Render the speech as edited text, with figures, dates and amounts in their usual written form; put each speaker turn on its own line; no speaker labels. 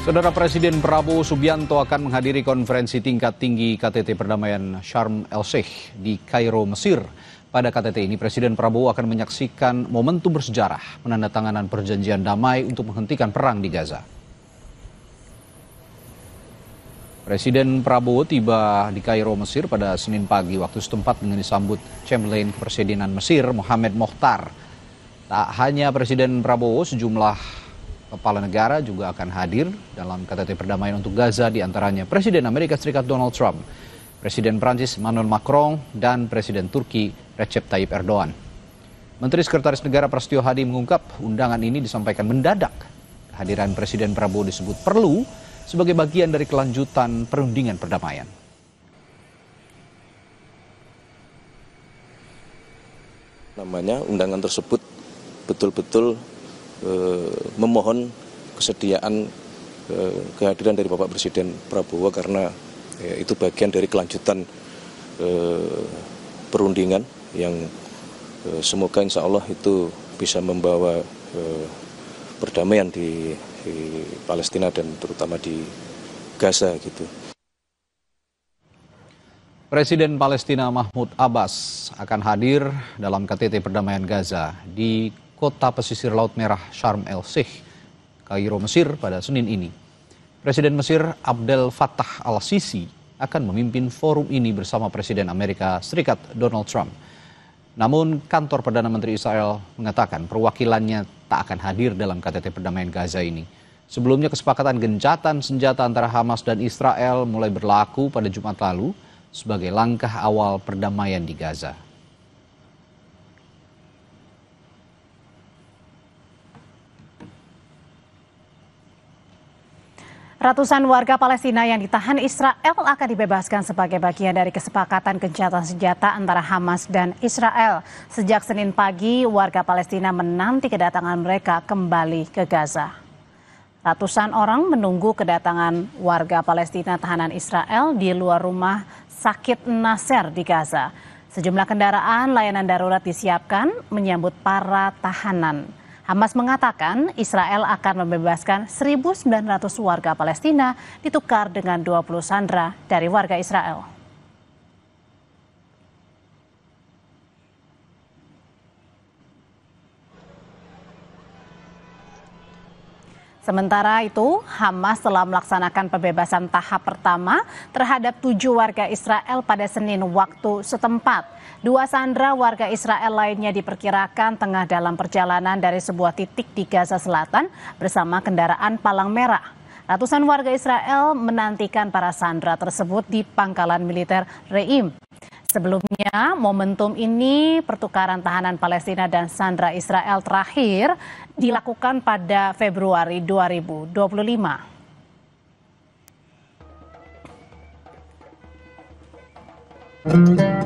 Saudara Presiden Prabowo Subianto akan menghadiri konferensi tingkat tinggi KTT Perdamaian Sharm el-Sheikh di Kairo, Mesir. Pada KTT ini, Presiden Prabowo akan menyaksikan momentum bersejarah penandatanganan perjanjian damai untuk menghentikan perang di Gaza. Presiden Prabowo tiba di Kairo, Mesir pada Senin pagi waktu setempat dengan disambut Chamberlain Kepresidenan Mesir, Mohamed Mokhtar. Tak hanya Presiden Prabowo, sejumlah kepala negara juga akan hadir dalam KTT Perdamaian untuk Gaza, diantaranya Presiden Amerika Serikat Donald Trump, Presiden Prancis Emmanuel Macron, dan Presiden Turki Recep Tayyip Erdogan. Menteri Sekretaris Negara Prasetyo Hadi mengungkap undangan ini disampaikan mendadak. Kehadiran Presiden Prabowo disebut perlu sebagai bagian dari kelanjutan perundingan perdamaian.
Undangan tersebut betul-betul memohon kesediaan kehadiran dari Bapak Presiden Prabowo karena itu bagian dari kelanjutan perundingan yang semoga insya Allah itu bisa membawa perdamaian di Palestina dan terutama di Gaza gitu.
Presiden Palestina Mahmud Abbas akan hadir dalam KTT Perdamaian Gaza di kota pesisir Laut Merah Sharm el-Sheikh, Kairo, Mesir pada Senin ini. Presiden Mesir Abdel Fattah al-Sisi akan memimpin forum ini bersama Presiden Amerika Serikat Donald Trump. Namun kantor Perdana Menteri Israel mengatakan perwakilannya tak akan hadir dalam KTT Perdamaian Gaza ini. Sebelumnya kesepakatan gencatan senjata antara Hamas dan Israel mulai berlaku pada Jumat lalu sebagai langkah awal perdamaian di Gaza.
Ratusan warga Palestina yang ditahan Israel akan dibebaskan sebagai bagian dari kesepakatan gencatan senjata antara Hamas dan Israel. Sejak Senin pagi, warga Palestina menanti kedatangan mereka kembali ke Gaza. Ratusan orang menunggu kedatangan warga Palestina tahanan Israel di luar rumah sakit Nasser di Gaza. Sejumlah kendaraan layanan darurat disiapkan menyambut para tahanan. Hamas mengatakan Israel akan membebaskan 1.900 warga Palestina ditukar dengan 20 sandera dari warga Israel. Sementara itu, Hamas telah melaksanakan pembebasan tahap pertama terhadap 7 warga Israel pada Senin waktu setempat. 2 sandera warga Israel lainnya diperkirakan tengah dalam perjalanan dari sebuah titik di Gaza Selatan bersama kendaraan palang merah. Ratusan warga Israel menantikan para sandera tersebut di pangkalan militer Reim. Sebelumnya, momentum ini pertukaran tahanan Palestina dan sandera Israel terakhir dilakukan pada Februari 2025.